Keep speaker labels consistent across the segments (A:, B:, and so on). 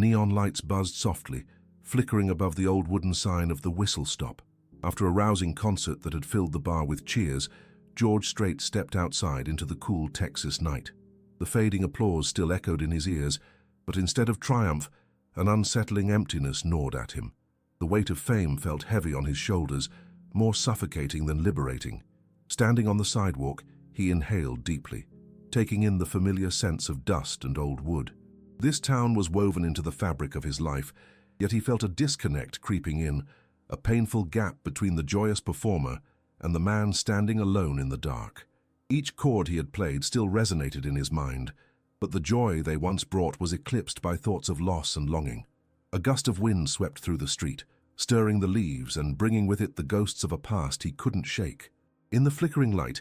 A: Neon lights buzzed softly, flickering above the old wooden sign of the Whistle Stop. After a rousing concert that had filled the bar with cheers, George Strait stepped outside into the cool Texas night. The fading applause still echoed in his ears, but instead of triumph, an unsettling emptiness gnawed at him. The weight of fame felt heavy on his shoulders, more suffocating than liberating. Standing on the sidewalk, he inhaled deeply, taking in the familiar sense of dust and old wood. This town was woven into the fabric of his life, yet he felt a disconnect creeping in, a painful gap between the joyous performer and the man standing alone in the dark. Each chord he had played still resonated in his mind, but the joy they once brought was eclipsed by thoughts of loss and longing. A gust of wind swept through the street, stirring the leaves and bringing with it the ghosts of a past he couldn't shake. In the flickering light,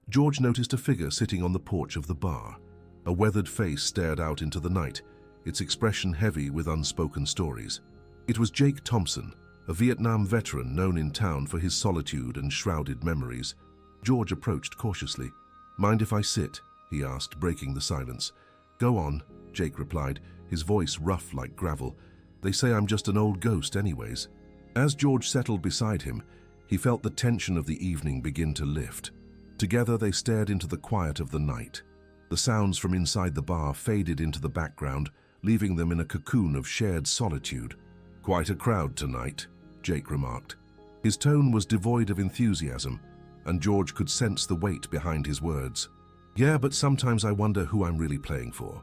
A: George noticed a figure sitting on the porch of the bar. A weathered face stared out into the night, its expression heavy with unspoken stories. It was Jake Thompson, a Vietnam veteran known in town for his solitude and shrouded memories. George approached cautiously. "Mind if I sit?" he asked, breaking the silence. "Go on," Jake replied, his voice rough like gravel. "They say I'm just an old ghost anyways." As George settled beside him, he felt the tension of the evening begin to lift. Together they stared into the quiet of the night. The sounds from inside the bar faded into the background, leaving them in a cocoon of shared solitude. "Quite a crowd tonight," Jake remarked. His tone was devoid of enthusiasm, and George could sense the weight behind his words. "Yeah, but sometimes I wonder who I'm really playing for,"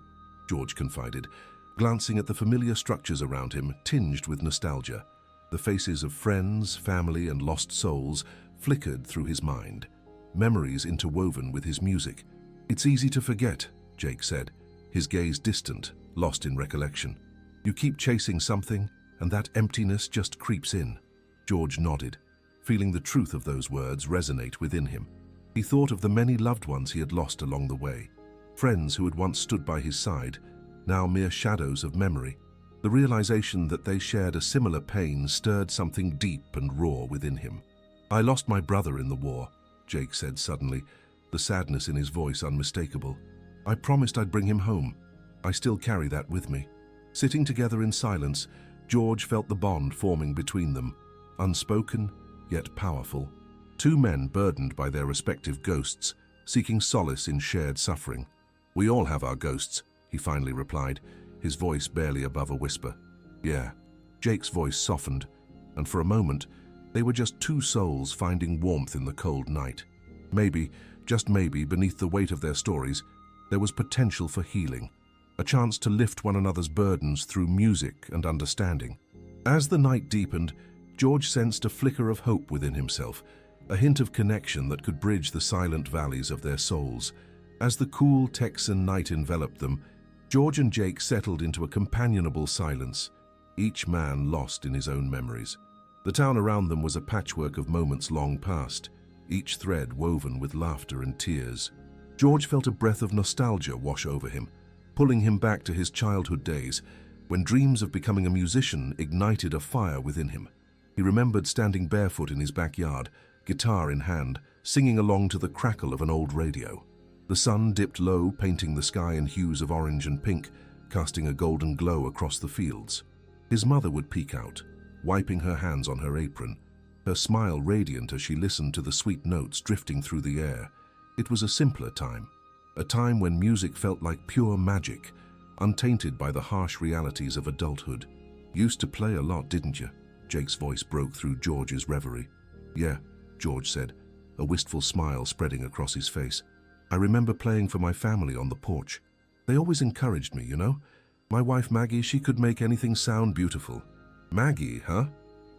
A: George confided, glancing at the familiar structures around him, tinged with nostalgia. The faces of friends, family, and lost souls flickered through his mind, memories interwoven with his music. "It's easy to forget," Jake said, his gaze distant, lost in recollection. "You keep chasing something, and that emptiness just creeps in." George nodded, feeling the truth of those words resonate within him. He thought of the many loved ones he had lost along the way, friends who had once stood by his side, now mere shadows of memory. The realization that they shared a similar pain stirred something deep and raw within him. "I lost my brother in the war," Jake said suddenly, the sadness in his voice unmistakable. "I promised I'd bring him home. I still carry that with me." Sitting together in silence, George felt the bond forming between them, unspoken yet powerful. Two men burdened by their respective ghosts, seeking solace in shared suffering. "We all have our ghosts," he finally replied, his voice barely above a whisper. "Yeah." Jake's voice softened, and for a moment, they were just two souls finding warmth in the cold night. Maybe, just maybe, beneath the weight of their stories, there was potential for healing, a chance to lift one another's burdens through music and understanding. As the night deepened, George sensed a flicker of hope within himself, a hint of connection that could bridge the silent valleys of their souls. As the cool Texan night enveloped them, George and Jake settled into a companionable silence, each man lost in his own memories. The town around them was a patchwork of moments long past, each thread woven with laughter and tears. George felt a breath of nostalgia wash over him, pulling him back to his childhood days, when dreams of becoming a musician ignited a fire within him. He remembered standing barefoot in his backyard, guitar in hand, singing along to the crackle of an old radio. The sun dipped low, painting the sky in hues of orange and pink, casting a golden glow across the fields. His mother would peek out, wiping her hands on her apron, her smile radiant as she listened to the sweet notes drifting through the air. It was a simpler time, a time when music felt like pure magic, untainted by the harsh realities of adulthood. "Used to play a lot, didn't you?" Jake's voice broke through George's reverie. "Yeah," George said, a wistful smile spreading across his face. "I remember playing for my family on the porch. They always encouraged me, you know. My wife Maggie, she could make anything sound beautiful." "Maggie, huh?"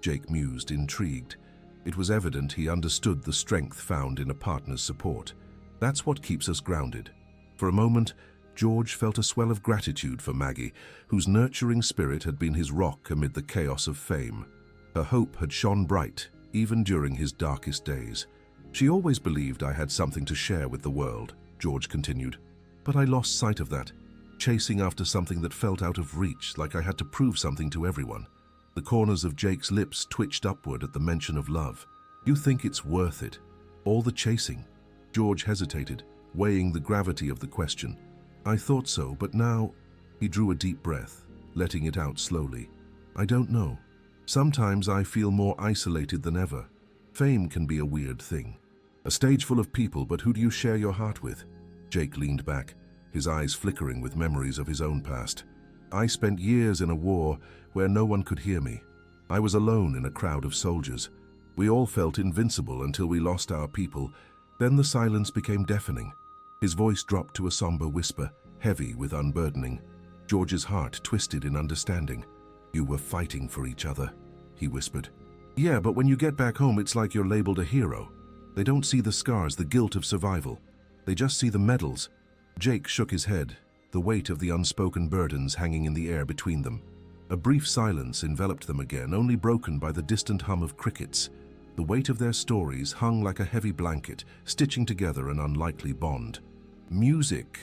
A: Jake mused, intrigued. It was evident he understood the strength found in a partner's support. That's what keeps us grounded. For a moment, George felt a swell of gratitude for Maggie, whose nurturing spirit had been his rock amid the chaos of fame. Her hope had shone bright, even during his darkest days. "She always believed I had something to share with the world," George continued. "But I lost sight of that, chasing after something that felt out of reach, like I had to prove something to everyone." The corners of Jake's lips twitched upward at the mention of love. "You think it's worth it? All the chasing?" George hesitated, weighing the gravity of the question. "I thought so, but now—" He drew a deep breath, letting it out slowly. I don't know. Sometimes I feel more isolated than ever. Fame can be a weird thing. A stage full of people, but who do you share your heart with? Jake leaned back, his eyes flickering with memories of his own past. I spent years in a war where no one could hear me. I was alone in a crowd of soldiers. We all felt invincible until we lost our people. Then the silence became deafening. His voice dropped to a somber whisper, heavy with unburdening. George's heart twisted in understanding. You were fighting for each other, he whispered. Yeah, but when you get back home, it's like you're labeled a hero. They don't see the scars, the guilt of survival. They just see the medals. Jake shook his head, the weight of the unspoken burdens hanging in the air between them. A brief silence enveloped them again, only broken by the distant hum of crickets. The weight of their stories hung like a heavy blanket, stitching together an unlikely bond. Music,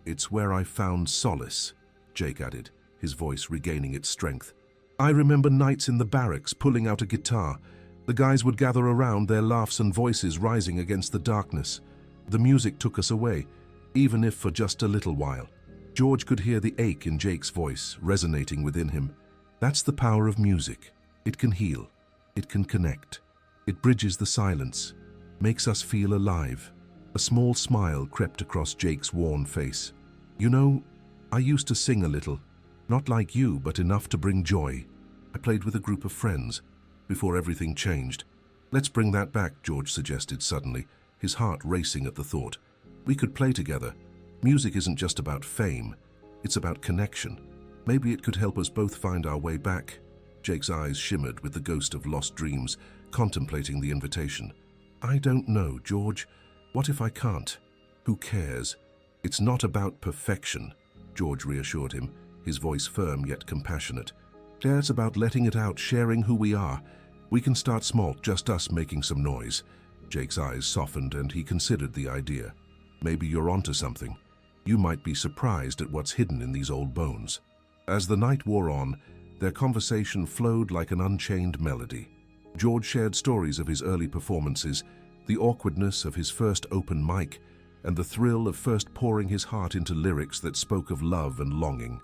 A: it's where I found solace, Jake added, his voice regaining its strength. I remember nights in the barracks pulling out a guitar. The guys would gather around, their laughs and voices rising against the darkness. The music took us away, even if for just a little while. George could hear the ache in Jake's voice, resonating within him. That's the power of music. It can heal. It can connect. It bridges the silence, makes us feel alive. A small smile crept across Jake's worn face. You know, I used to sing a little. Not like you, but enough to bring joy. I played with a group of friends, before everything changed. Let's bring that back, George suggested suddenly, his heart racing at the thought. We could play together. Music isn't just about fame, it's about connection. Maybe it could help us both find our way back. Jake's eyes shimmered with the ghost of lost dreams, contemplating the invitation. I don't know, George. What if I can't? Who cares? It's not about perfection, George reassured him, his voice firm yet compassionate. It's about letting it out, sharing who we are. We can start small, just us making some noise. Jake's eyes softened and he considered the idea. Maybe you're onto something. You might be surprised at what's hidden in these old bones. As the night wore on, their conversation flowed like an unchained melody. George shared stories of his early performances, the awkwardness of his first open mic, and the thrill of first pouring his heart into lyrics that spoke of love and longing.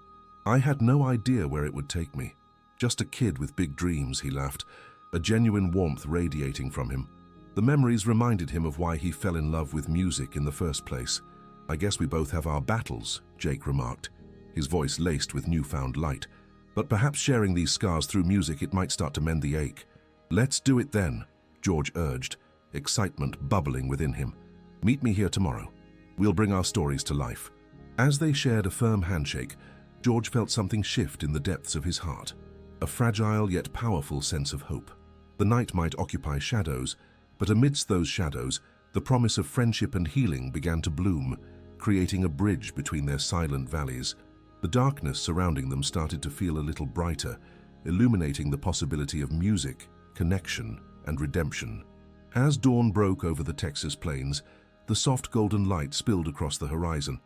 A: I had no idea where it would take me. Just a kid with big dreams, he laughed, a genuine warmth radiating from him. The memories reminded him of why he fell in love with music in the first place. I guess we both have our battles, Jake remarked, his voice laced with newfound light. But perhaps sharing these scars through music, it might start to mend the ache. Let's do it then, George urged, excitement bubbling within him. Meet me here tomorrow. We'll bring our stories to life. As they shared a firm handshake, George felt something shift in the depths of his heart, a fragile yet powerful sense of hope. The night might occupy shadows, but amidst those shadows, the promise of friendship and healing began to bloom, creating a bridge between their silent valleys. The darkness surrounding them started to feel a little brighter, illuminating the possibility of music, connection, and redemption. As dawn broke over the Texas plains, the soft golden light spilled across the horizon,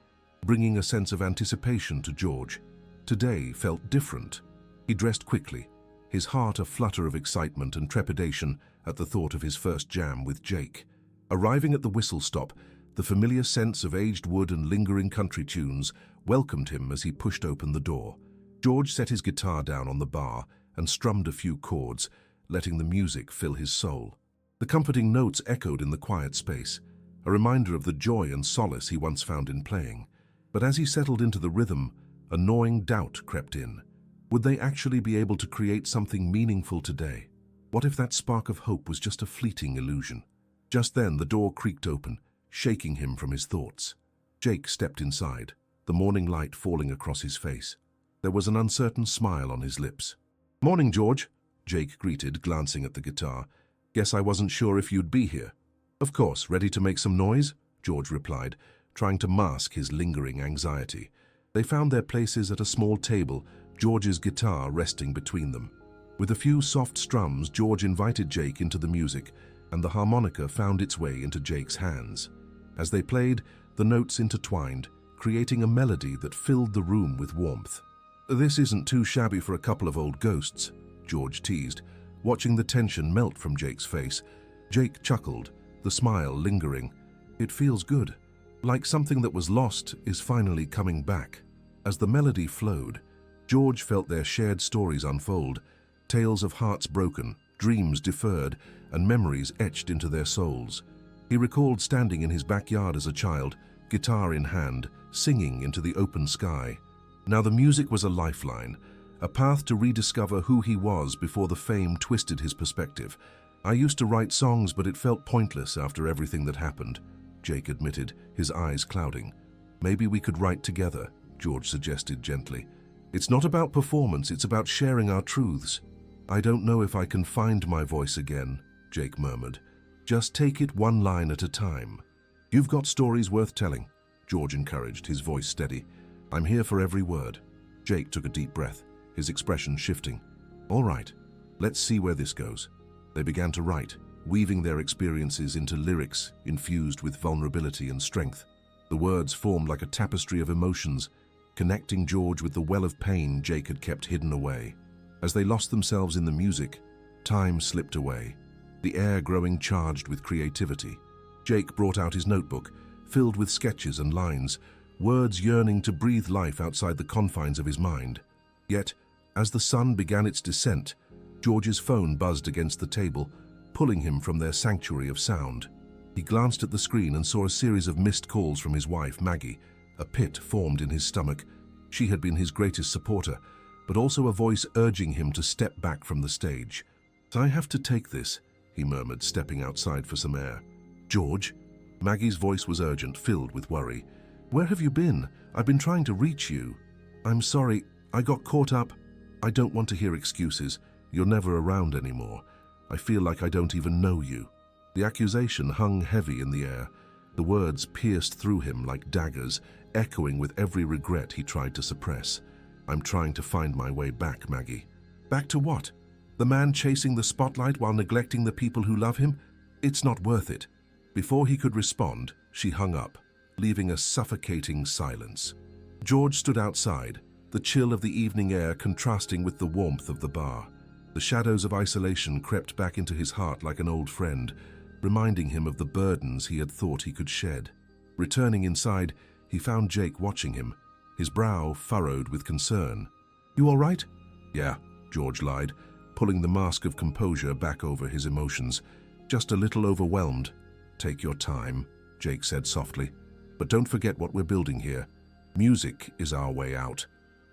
A: bringing a sense of anticipation to George. Today felt different. He dressed quickly, his heart a flutter of excitement and trepidation at the thought of his first jam with Jake. Arriving at the whistle stop, the familiar sense of aged wood and lingering country tunes welcomed him as he pushed open the door. George set his guitar down on the bar and strummed a few chords, letting the music fill his soul. The comforting notes echoed in the quiet space, a reminder of the joy and solace he once found in playing. But as he settled into the rhythm, a gnawing doubt crept in. Would they actually be able to create something meaningful today? What if that spark of hope was just a fleeting illusion? Just then, the door creaked open, shaking him from his thoughts. Jake stepped inside, the morning light falling across his face. There was an uncertain smile on his lips. "Morning, George," Jake greeted, glancing at the guitar. "Guess I wasn't sure if you'd be here." "Of course, ready to make some noise?" George replied, trying to mask his lingering anxiety. They found their places at a small table, George's guitar resting between them. With a few soft strums, George invited Jake into the music, and the harmonica found its way into Jake's hands. As they played, the notes intertwined, creating a melody that filled the room with warmth. "This isn't too shabby for a couple of old ghosts," George teased, watching the tension melt from Jake's face. Jake chuckled, the smile lingering. "It feels good, like something that was lost is finally coming back." As the melody flowed, George felt their shared stories unfold, tales of hearts broken, dreams deferred, and memories etched into their souls. He recalled standing in his backyard as a child, guitar in hand, singing into the open sky. Now the music was a lifeline, a path to rediscover who he was before the fame twisted his perspective. "I used to write songs, but it felt pointless after everything that happened," Jake admitted, his eyes clouding. "Maybe we could write together," George suggested gently. "It's not about performance, it's about sharing our truths." "I don't know if I can find my voice again," Jake murmured. "Just take it one line at a time." "You've got stories worth telling," George encouraged, his voice steady. "I'm here for every word." Jake took a deep breath, his expression shifting. "All right, let's see where this goes." They began to write, weaving their experiences into lyrics infused with vulnerability and strength. The words formed like a tapestry of emotions, connecting George with the well of pain Jake had kept hidden away. As they lost themselves in the music, time slipped away, the air growing charged with creativity. Jake brought out his notebook, filled with sketches and lines, words yearning to breathe life outside the confines of his mind. Yet, as the sun began its descent, George's phone buzzed against the table, pulling him from their sanctuary of sound. He glanced at the screen and saw a series of missed calls from his wife, Maggie. A pit formed in his stomach. She had been his greatest supporter, but also a voice urging him to step back from the stage. "I have to take this," he murmured, stepping outside for some air. "George?" Maggie's voice was urgent, filled with worry. "Where have you been? I've been trying to reach you." "I'm sorry, I got caught up." "I don't want to hear excuses. You're never around anymore. I feel like I don't even know you." The accusation hung heavy in the air. The words pierced through him like daggers, echoing with every regret he tried to suppress. "I'm trying to find my way back, Maggie." "Back to what? The man chasing the spotlight while neglecting the people who love him? It's not worth it." Before he could respond, she hung up, leaving a suffocating silence. George stood outside, the chill of the evening air contrasting with the warmth of the bar. The shadows of isolation crept back into his heart like an old friend, reminding him of the burdens he had thought he could shed. Returning inside, he found Jake watching him, his brow furrowed with concern. "You all right?" "Yeah," George lied, pulling the mask of composure back over his emotions. "Just a little overwhelmed." "Take your time," Jake said softly. "But don't forget what we're building here. Music is our way out,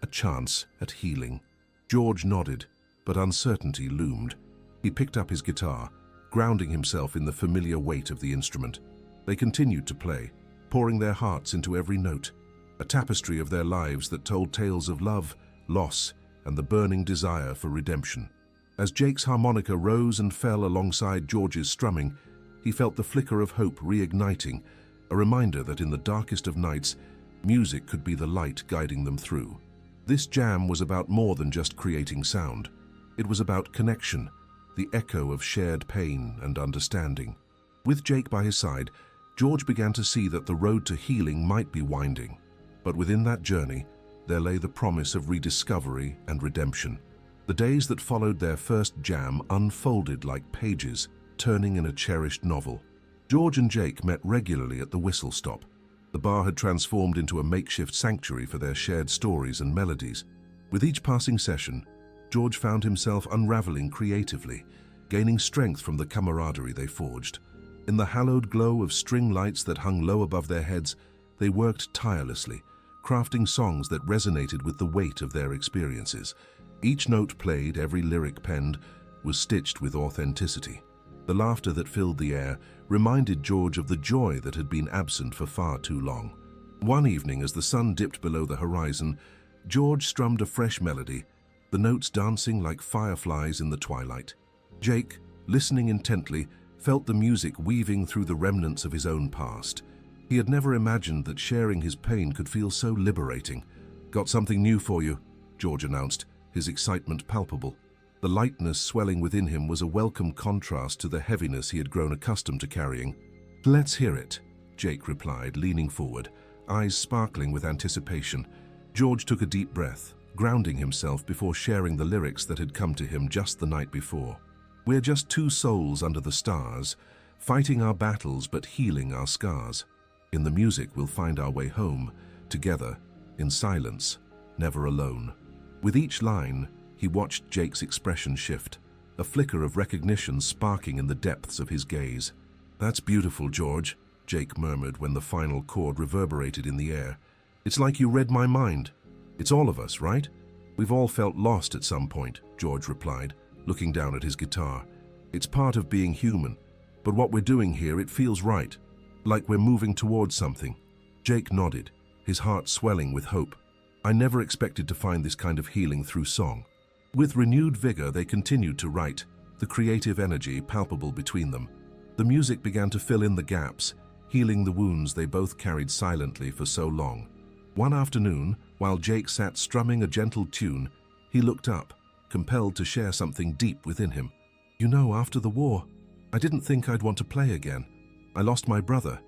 A: a chance at healing." George nodded, but uncertainty loomed. He picked up his guitar, grounding himself in the familiar weight of the instrument. They continued to play, pouring their hearts into every note, a tapestry of their lives that told tales of love, loss, and the burning desire for redemption. As Jake's harmonica rose and fell alongside George's strumming, he felt the flicker of hope reigniting, a reminder that in the darkest of nights, music could be the light guiding them through. This jam was about more than just creating sound. It was about connection, the echo of shared pain and understanding. With Jake by his side, George began to see that the road to healing might be winding. But within that journey, there lay the promise of rediscovery and redemption. The days that followed their first jam unfolded like pages, turning in a cherished novel. George and Jake met regularly at the Whistle Stop. The bar had transformed into a makeshift sanctuary for their shared stories and melodies. With each passing session, George found himself unraveling creatively, gaining strength from the camaraderie they forged. In the hallowed glow of string lights that hung low above their heads, they worked tirelessly, crafting songs that resonated with the weight of their experiences. Each note played, every lyric penned, was stitched with authenticity. The laughter that filled the air reminded George of the joy that had been absent for far too long. One evening, as the sun dipped below the horizon, George strummed a fresh melody, the notes dancing like fireflies in the twilight. Jake, listening intently, felt the music weaving through the remnants of his own past. He had never imagined that sharing his pain could feel so liberating. "Got something new for you," George announced, his excitement palpable. The lightness swelling within him was a welcome contrast to the heaviness he had grown accustomed to carrying. "Let's hear it," Jake replied, leaning forward, eyes sparkling with anticipation. George took a deep breath, grounding himself before sharing the lyrics that had come to him just the night before. "We're just two souls under the stars, fighting our battles but healing our scars. In the music we'll find our way home, together, in silence, never alone." With each line, he watched Jake's expression shift, a flicker of recognition sparking in the depths of his gaze. "That's beautiful, George," Jake murmured when the final chord reverberated in the air. "It's like you read my mind. It's all of us, right?" "We've all felt lost at some point," George replied, looking down at his guitar. "It's part of being human. But what we're doing here, it feels right, like we're moving towards something." Jake nodded, his heart swelling with hope. "I never expected to find this kind of healing through song." With renewed vigor, they continued to write, the creative energy palpable between them. The music began to fill in the gaps, healing the wounds they both carried silently for so long. One afternoon, while Jake sat strumming a gentle tune, he looked up, compelled to share something deep within him. "You know, after the war, I didn't think I'd want to play again. I lost my brother,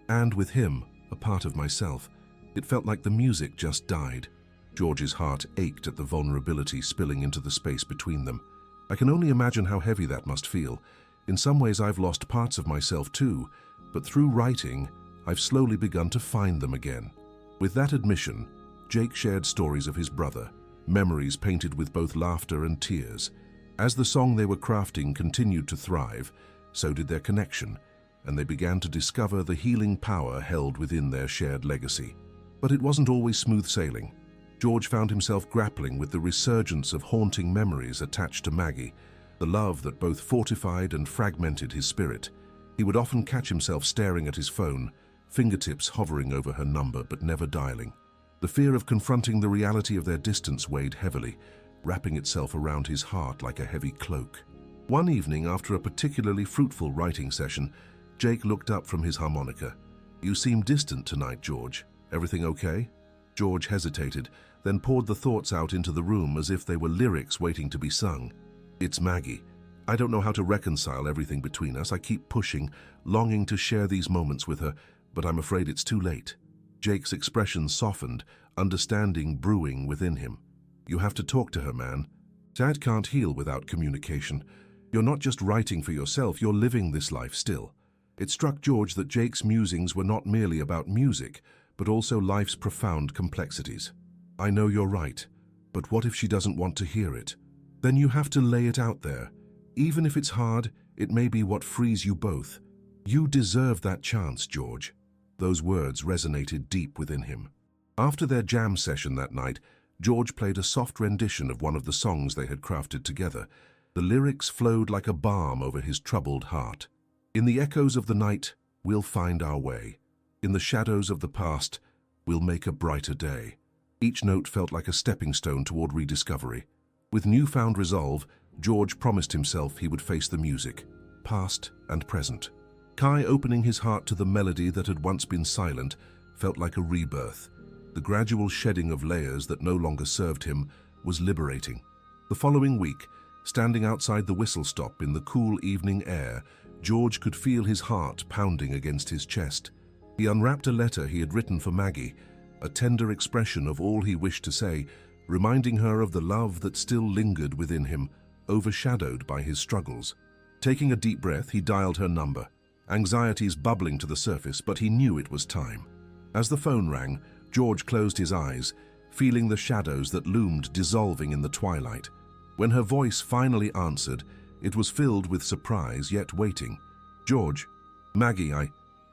A: and with him, a part of myself. It felt like the music just died." George's heart ached at the vulnerability spilling into the space between them. "I can only imagine how heavy that must feel. In some ways I've lost parts of myself too, but through writing, I've slowly begun to find them again." With that admission, Jake shared stories of his brother, memories painted with both laughter and tears. As the song they were crafting continued to thrive, so did their connection, and they began to discover the healing power held within their shared legacy. But it wasn't always smooth sailing. George found himself grappling with the resurgence of haunting memories attached to Maggie, the love that both fortified and fragmented his spirit. He would often catch himself staring at his phone, fingertips hovering over her number but never dialing. The fear of confronting the reality of their distance weighed heavily, wrapping itself around his heart like a heavy cloak. One evening, after a particularly fruitful writing session, Jake looked up from his harmonica. "You seem distant tonight, George. Everything okay?" George hesitated, then poured the thoughts out into the room as if they were lyrics waiting to be sung. "It's Maggie. I don't know how to reconcile everything between us. I keep pushing, longing to share these moments with her, but I'm afraid it's too late." Jake's expression softened, understanding brewing within him. "You have to talk to her, man. Dad can't heal without communication. You're not just writing for yourself, you're living this life still." It struck George that Jake's musings were not merely about music, but also life's profound complexities. "I know you're right, but what if she doesn't want to hear it? Then you have to lay it out there. Even if it's hard, it may be what frees you both. You deserve that chance, George." Those words resonated deep within him. After their jam session that night, George played a soft rendition of one of the songs they had crafted together. The lyrics flowed like a balm over his troubled heart. "In the echoes of the night, we'll find our way. In the shadows of the past, we'll make a brighter day." Each note felt like a stepping stone toward rediscovery. With newfound resolve, George promised himself he would face the music, past and present. Kai opening his heart to the melody that had once been silent felt like a rebirth. The gradual shedding of layers that no longer served him was liberating. The following week, standing outside the whistle stop in the cool evening air, George could feel his heart pounding against his chest. He unwrapped a letter he had written for Maggie, a tender expression of all he wished to say, reminding her of the love that still lingered within him, overshadowed by his struggles. Taking a deep breath, he dialed her number, anxieties bubbling to the surface, but he knew it was time. As the phone rang, George closed his eyes, feeling the shadows that loomed dissolving in the twilight. When her voice finally answered, it was filled with surprise yet waiting. "George, Maggie,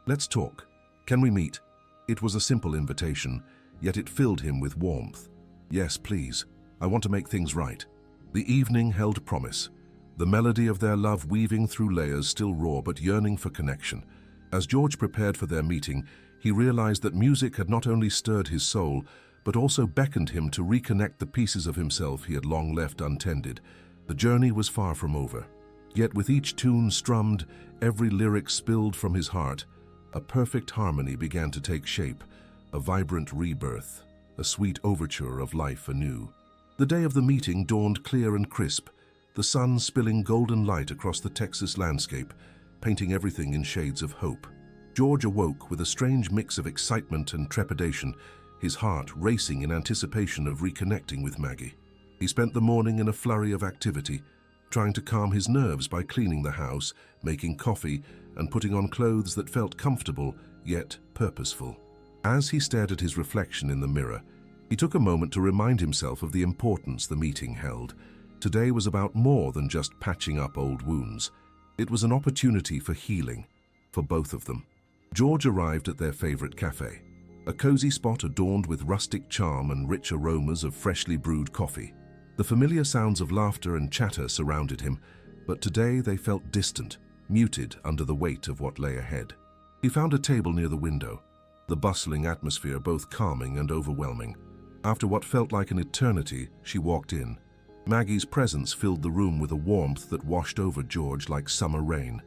A: let's talk. Can we meet?" It was a simple invitation, yet it filled him with warmth. "Yes, please. I want to make things right." The evening held promise, the melody of their love weaving through layers still raw but yearning for connection. As George prepared for their meeting, he realized that music had not only stirred his soul, but also beckoned him to reconnect the pieces of himself he had long left untended. The journey was far from over. Yet with each tune strummed, every lyric spilled from his heart, a perfect harmony began to take shape, a vibrant rebirth, a sweet overture of life anew. The day of the meeting dawned clear and crisp, the sun spilling golden light across the Texas landscape, painting everything in shades of hope. George awoke with a strange mix of excitement and trepidation, his heart racing in anticipation of reconnecting with Maggie. He spent the morning in a flurry of activity, trying to calm his nerves by cleaning the house, making coffee, and putting on clothes that felt comfortable, yet purposeful. As he stared at his reflection in the mirror, He took a moment to remind himself of the importance the meeting held. Today was about more than just patching up old wounds. It was an opportunity for healing, for both of them. George arrived at their favorite cafe, a cozy spot adorned with rustic charm and rich aromas of freshly brewed coffee. The familiar sounds of laughter and chatter surrounded him, but today they felt distant, muted under the weight of what lay ahead. He found a table near the window, the bustling atmosphere both calming and overwhelming. After what felt like an eternity, she walked in. Maggie's presence filled the room with a warmth that washed over George like summer rain.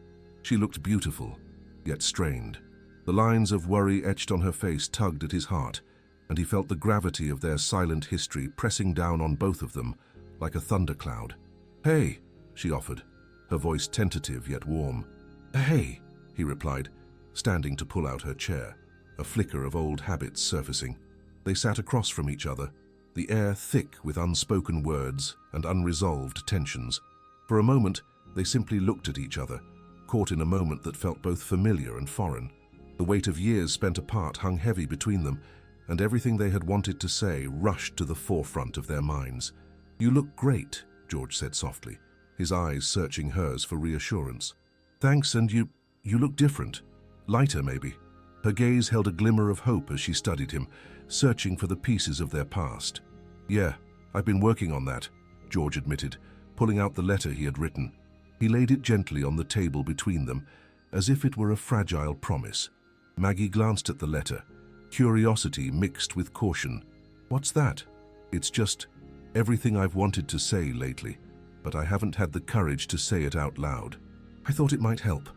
A: She looked beautiful, yet strained. The lines of worry etched on her face tugged at his heart, and he felt the gravity of their silent history pressing down on both of them like a thundercloud. "Hey," she offered, her voice tentative yet warm. "Hey," he replied, standing to pull out her chair, a flicker of old habits surfacing. They sat across from each other, the air thick with unspoken words and unresolved tensions. For a moment, they simply looked at each other, caught in a moment that felt both familiar and foreign. The weight of years spent apart hung heavy between them, and everything they had wanted to say rushed to the forefront of their minds. "You look great," George said softly, his eyes searching hers for reassurance. "Thanks, and you look different. Lighter, maybe." Her gaze held a glimmer of hope as she studied him, searching for the pieces of their past. "Yeah, I've been working on that," George admitted, pulling out the letter he had written. He laid it gently on the table between them, as if it were a fragile promise. Maggie glanced at the letter, curiosity mixed with caution. "What's that?" "It's just everything I've wanted to say lately, but I haven't had the courage to say it out loud. I thought it might help."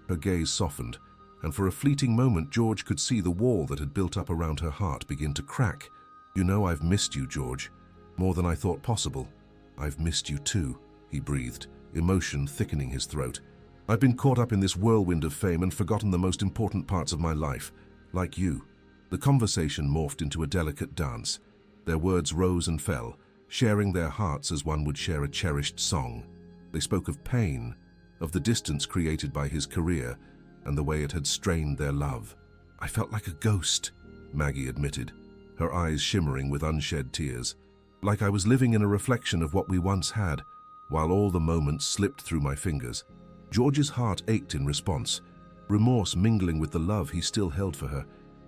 A: Her gaze softened, and for a fleeting moment George could see the wall that had built up around her heart begin to crack. "You know I've missed you, George, more than I thought possible." "I've missed you too," he breathed, emotion thickening his throat. "I've been caught up in this whirlwind of fame and forgotten the most important parts of my life, like you." The conversation morphed into a delicate dance. Their words rose and fell, sharing their hearts as one would share a cherished song. They spoke of pain, of the distance created by his career, and the way it had strained their love. "I felt like a ghost," Maggie admitted, her eyes shimmering with unshed tears. "Like I was living in a reflection of what we once had, while all the moments slipped through my fingers." George's heart ached in response, remorse mingling with the love he still held for her.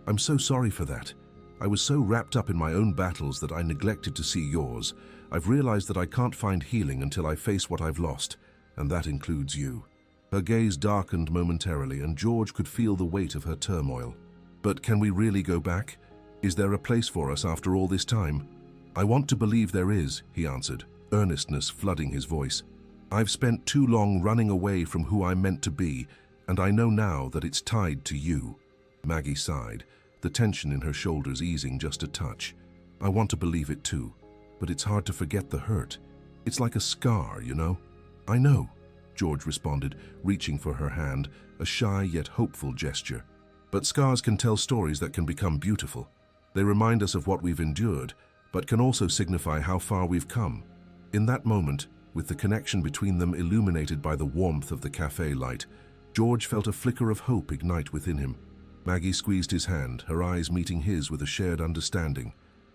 A: "I'm so sorry for that. I was so wrapped up in my own battles that I neglected to see yours. I've realized that I can't find healing until I face what I've lost, and that includes you." Her gaze darkened momentarily, and George could feel the weight of her turmoil. "But can we really go back? Is there a place for us after all this time?" "I want to believe there is," he answered, earnestness flooding his voice. "I've spent too long running away from who I'm meant to be, and I know now that it's tied to you." Maggie sighed, the tension in her shoulders easing just a touch. "I want to believe it too, but it's hard to forget the hurt. It's like a scar, you know." "I know," George responded, reaching for her hand, a shy yet hopeful gesture. "But scars can tell stories that can become beautiful. They remind us of what we've endured, but can also signify how far we've come." In that moment, with the connection between them illuminated by the warmth of the cafe light, George felt a flicker of hope ignite within him. Maggie squeezed his hand, her eyes meeting his with a shared understanding.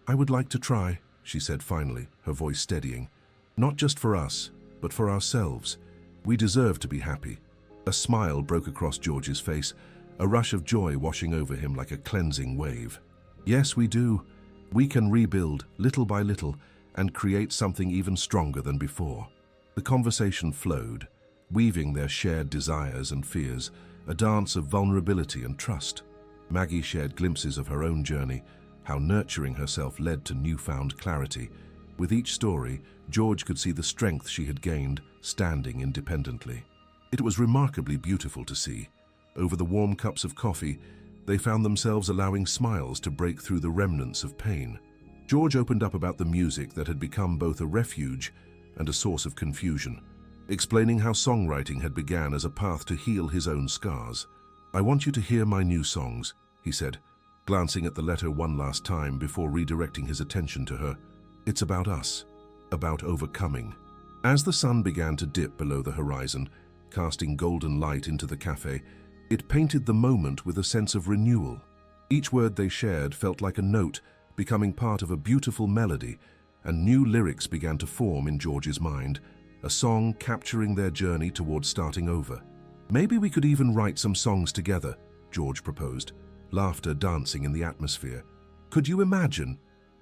A: "I would like to try," she said finally, her voice steadying. "Not just for us, but for ourselves. We deserve to be happy." A smile broke across George's face, a rush of joy washing over him like a cleansing wave. "Yes, we do. We can rebuild, little by little, and create something even stronger than before." The conversation flowed, weaving their shared desires and fears, a dance of vulnerability and trust. Maggie shared glimpses of her own journey, how nurturing herself led to newfound clarity. With each story, George could see the strength she had gained, standing independently. It was remarkably beautiful to see. Over the warm cups of coffee, they found themselves allowing smiles to break through the remnants of pain. George opened up about the music that had become both a refuge and a source of confusion, explaining how songwriting had begun as a path to heal his own scars. "I want you to hear my new songs," he said, glancing at the letter one last time before redirecting his attention to her. "It's about us, about overcoming." As the sun began to dip below the horizon, casting golden light into the cafe, it painted the moment with a sense of renewal. Each word they shared felt like a note becoming part of a beautiful melody, and new lyrics began to form in George's mind, a song capturing their journey towards starting over. "Maybe we could even write some songs together," George proposed, laughter dancing in the atmosphere. "Could you imagine?"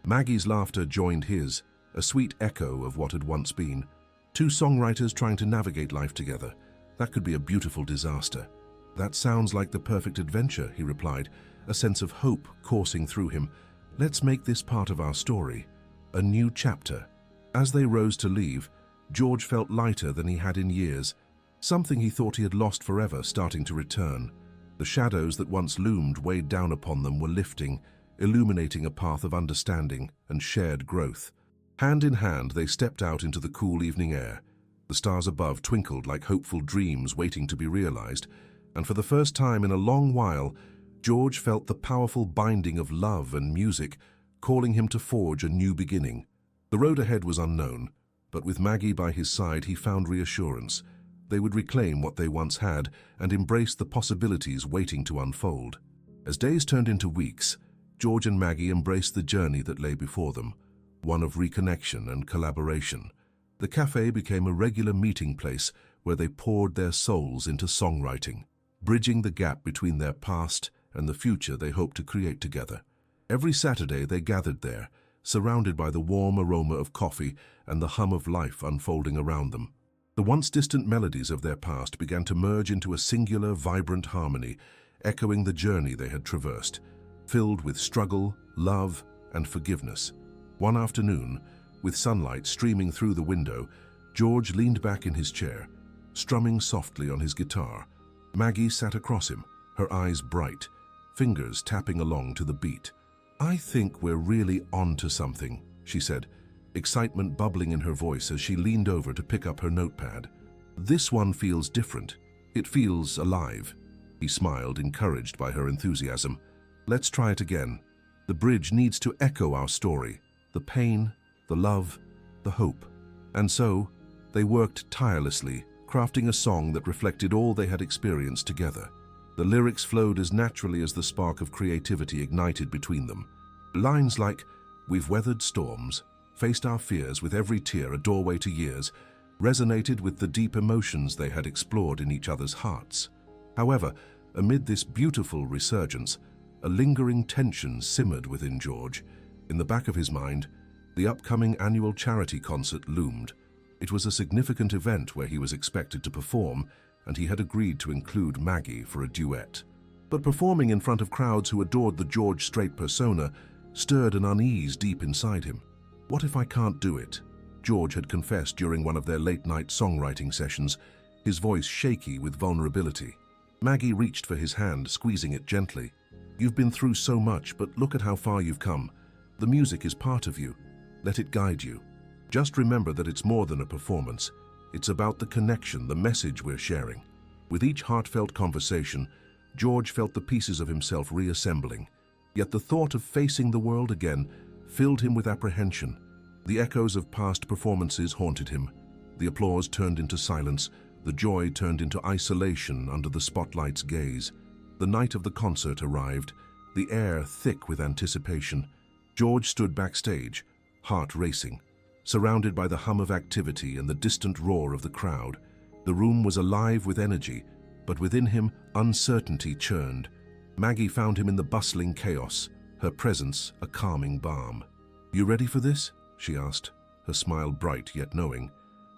A: Maggie's laughter joined his, a sweet echo of what had once been. Two songwriters trying to navigate life together. That could be a beautiful disaster. "That sounds like the perfect adventure," he replied, a sense of hope coursing through him. "Let's make this part of our story. A new chapter." As they rose to leave, George felt lighter than he had in years. Something he thought he had lost forever starting to return. The shadows that once loomed weighed down upon them were lifting, illuminating a path of understanding and shared growth. Hand in hand, they stepped out into the cool evening air. The stars above twinkled like hopeful dreams waiting to be realized, and for the first time in a long while, George felt the powerful binding of love and music, calling him to forge a new beginning. The road ahead was unknown, but with Maggie by his side he found reassurance. They would reclaim what they once had and embrace the possibilities waiting to unfold. As days turned into weeks, George and Maggie embraced the journey that lay before them, one of reconnection and collaboration. The cafe became a regular meeting place where they poured their souls into songwriting, bridging the gap between their past and the future they hoped to create together. Every Saturday they gathered there, surrounded by the warm aroma of coffee and the hum of life unfolding around them. The once distant melodies of their past began to merge into a singular, vibrant harmony, echoing the journey they had traversed, filled with struggle, love, and forgiveness. One afternoon, with sunlight streaming through the window, George leaned back in his chair, strumming softly on his guitar. Maggie sat across him, her eyes bright, fingers tapping along to the beat. "I think we're really on to something," she said, excitement bubbling in her voice as she leaned over to pick up her notepad. "This one feels different. It feels alive." He smiled, encouraged by her enthusiasm. "Let's try it again. The bridge needs to echo our story, the pain, the love, the hope." And so, they worked tirelessly, crafting a song that reflected all they had experienced together. The lyrics flowed as naturally as the spark of creativity ignited between them. Lines like, "We've weathered storms, faced our fears with every tear a doorway to years," resonated with the deep emotions they had explored in each other's hearts. However, amid this beautiful resurgence, a lingering tension simmered within George. In the back of his mind, the upcoming annual charity concert loomed. It was a significant event where he was expected to perform, and he had agreed to include Maggie for a duet. But performing in front of crowds who adored the George Strait persona stirred an unease deep inside him. "What if I can't do it?" George had confessed during one of their late-night songwriting sessions, his voice shaky with vulnerability. Maggie reached for his hand, squeezing it gently. "You've been through so much, but look at how far you've come. The music is part of you. Let it guide you. Just remember that it's more than a performance. It's about the connection, the message we're sharing." With each heartfelt conversation, George felt the pieces of himself reassembling. Yet the thought of facing the world again filled him with apprehension. The echoes of past performances haunted him. The applause turned into silence, the joy turned into isolation under the spotlight's gaze. The night of the concert arrived, the air thick with anticipation. George stood backstage, heart racing, surrounded by the hum of activity and the distant roar of the crowd. The room was alive with energy, but within him uncertainty churned. Maggie found him in the bustling chaos, her presence a calming balm. "You ready for this?" she asked, her smile bright yet knowing.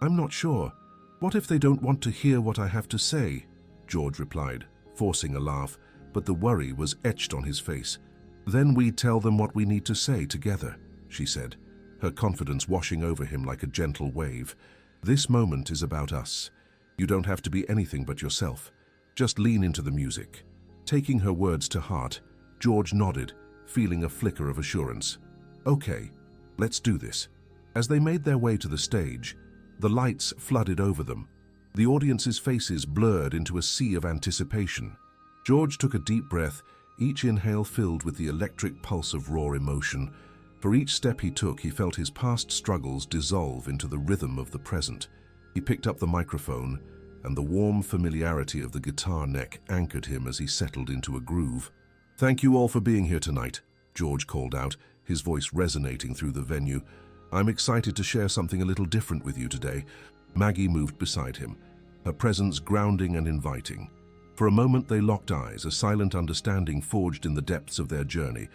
A: "I'm not sure. What if they don't want to hear what I have to say?" George replied, forcing a laugh, but the worry was etched on his face. "Then we tell them what we need to say together," she said, her confidence washing over him like a gentle wave. "This moment is about us. You don't have to be anything but yourself. Just lean into the music." Taking her words to heart, George nodded, feeling a flicker of assurance. "Okay, let's do this." As they made their way to the stage, the lights flooded over them. The audience's faces blurred into a sea of anticipation. George took a deep breath, each inhale filled with the electric pulse of raw emotion. For each step he took, he felt his past struggles dissolve into the rhythm of the present. He picked up the microphone, and the warm familiarity of the guitar neck anchored him as he settled into a groove. "Thank you all for being here tonight," George called out, his voice resonating through the venue. "I'm excited to share something a little different with you today." Maggie moved beside him, her presence grounding and inviting. For a moment they locked eyes, a silent understanding forged in the depths of their journey.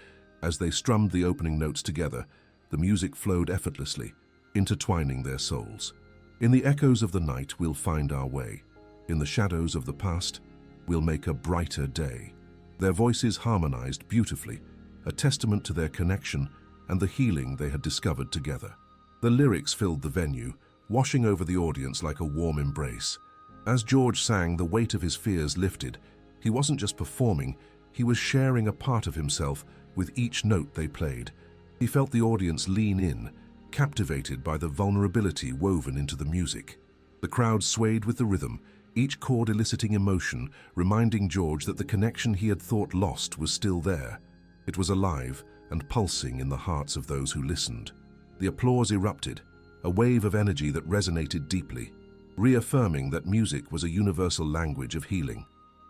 A: As they strummed the opening notes together, the music flowed effortlessly, intertwining their souls. "In the echoes of the night we'll find our way. In the shadows of the past, we'll make a brighter day." Their voices harmonized beautifully, a testament to their connection and the healing they had discovered together. The lyrics filled the venue, washing over the audience like a warm embrace. As George sang, the weight of his fears lifted. He wasn't just performing, he was sharing a part of himself with each note they played. He felt the audience lean in, captivated by the vulnerability woven into the music. The crowd swayed with the rhythm, each chord eliciting emotion, reminding George that the connection he had thought lost was still there. It was alive and pulsing in the hearts of those who listened. The applause erupted, a wave of energy that resonated deeply, reaffirming that music was a universal language of healing.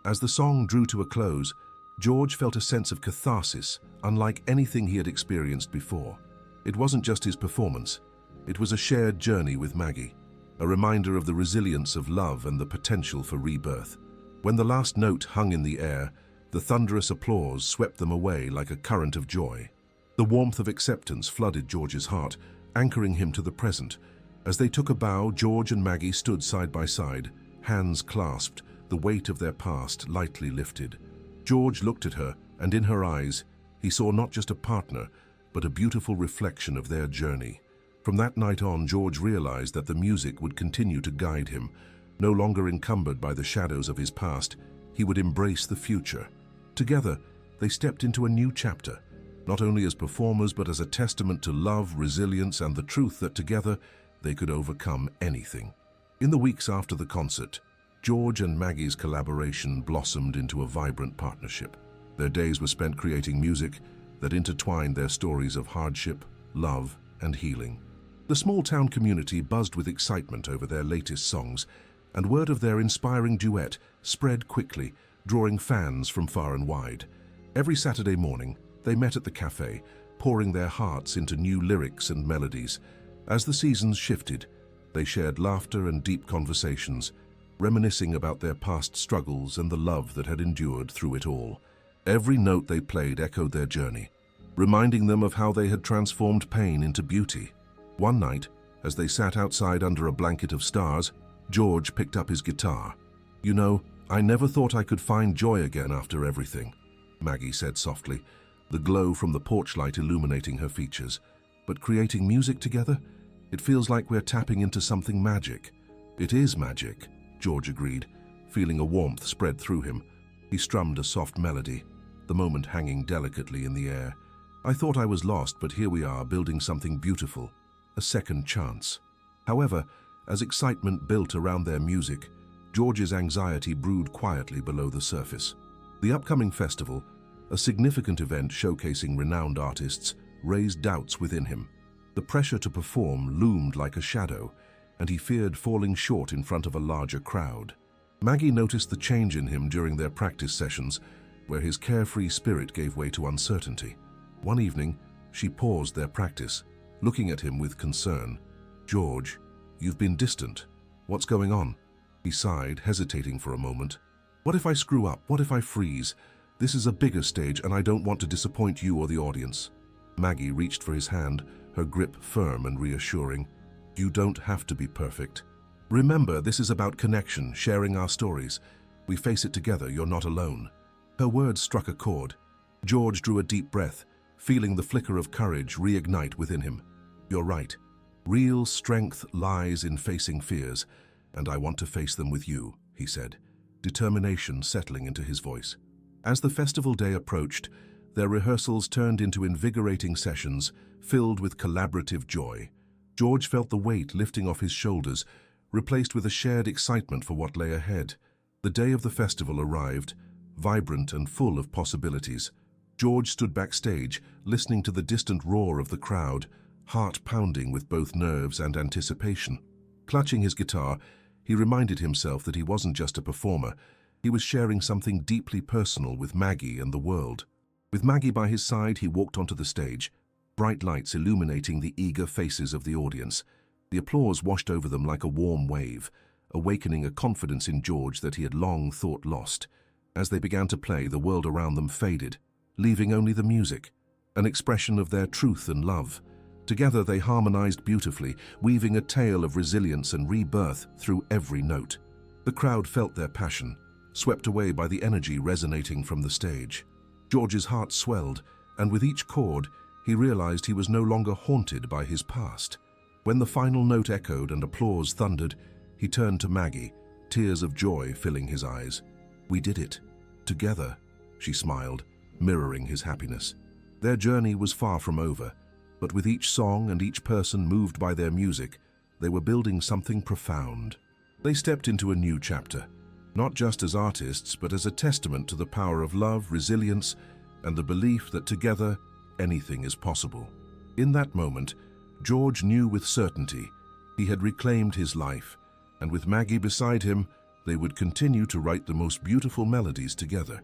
A: As the song drew to a close, George felt a sense of catharsis, unlike anything he had experienced before. It wasn't just his performance, it was a shared journey with Maggie, a reminder of the resilience of love and the potential for rebirth. When the last note hung in the air, the thunderous applause swept them away like a current of joy. The warmth of acceptance flooded George's heart, anchoring him to the present. As they took a bow, George and Maggie stood side by side, hands clasped, the weight of their past lightly lifted. George looked at her, and in her eyes, he saw not just a partner, but a beautiful reflection of their journey. From that night on, George realized that the music would continue to guide him. No longer encumbered by the shadows of his past, he would embrace the future. Together, they stepped into a new chapter, not only as performers but as a testament to love, resilience, and the truth that together they could overcome anything. In the weeks after the concert, George and Maggie's collaboration blossomed into a vibrant partnership. Their days were spent creating music that intertwined their stories of hardship, love, and healing. The small-town community buzzed with excitement over their latest songs, and word of their inspiring duet spread quickly, drawing fans from far and wide. Every Saturday morning, they met at the cafe, pouring their hearts into new lyrics and melodies. As the seasons shifted, they shared laughter and deep conversations, reminiscing about their past struggles and the love that had endured through it all. Every note they played echoed their journey, reminding them of how they had transformed pain into beauty. One night, as they sat outside under a blanket of stars, George picked up his guitar. "You know, I never thought I could find joy again after everything," Maggie said softly, the glow from the porch light illuminating her features. "But creating music together, it feels like we're tapping into something magic." "It is magic," George agreed, feeling a warmth spread through him. He strummed a soft melody, the moment hanging delicately in the air. "I thought I was lost, but here we are, building something beautiful, a second chance." However, as excitement built around their music, George's anxiety brewed quietly below the surface. The upcoming festival, a significant event showcasing renowned artists, raised doubts within him. The pressure to perform loomed like a shadow, and he feared falling short in front of a larger crowd. Maggie noticed the change in him during their practice sessions, where his carefree spirit gave way to uncertainty. One evening, she paused their practice, looking at him with concern. "George, you've been distant. What's going on?" He sighed, hesitating for a moment. "What if I screw up? What if I freeze? This is a bigger stage, and I don't want to disappoint you or the audience." Maggie reached for his hand, her grip firm and reassuring. "You don't have to be perfect. Remember, this is about connection, sharing our stories. We face it together, you're not alone." Her words struck a chord. George drew a deep breath, feeling the flicker of courage reignite within him. "You're right. Real strength lies in facing fears, and I want to face them with you," he said, determination settling into his voice. As the festival day approached, their rehearsals turned into invigorating sessions filled with collaborative joy. George felt the weight lifting off his shoulders, replaced with a shared excitement for what lay ahead. The day of the festival arrived, vibrant and full of possibilities. George stood backstage, listening to the distant roar of the crowd, heart pounding with both nerves and anticipation. Clutching his guitar, he reminded himself that he wasn't just a performer, he was sharing something deeply personal with Maggie and the world. With Maggie by his side, he walked onto the stage, bright lights illuminating the eager faces of the audience. The applause washed over them like a warm wave, awakening a confidence in George that he had long thought lost. As they began to play, the world around them faded, leaving only the music, an expression of their truth and love. Together they harmonized beautifully, weaving a tale of resilience and rebirth through every note. The crowd felt their passion, swept away by the energy resonating from the stage. George's heart swelled, and with each chord, he realized he was no longer haunted by his past. When the final note echoed and applause thundered, he turned to Maggie, tears of joy filling his eyes. "We did it. Together," she smiled, mirroring his happiness. Their journey was far from over, but with each song and each person moved by their music, they were building something profound. They stepped into a new chapter, not just as artists, but as a testament to the power of love, resilience, and the belief that together, anything is possible. In that moment, George knew with certainty he had reclaimed his life, and with Maggie beside him, they would continue to write the most beautiful melodies together.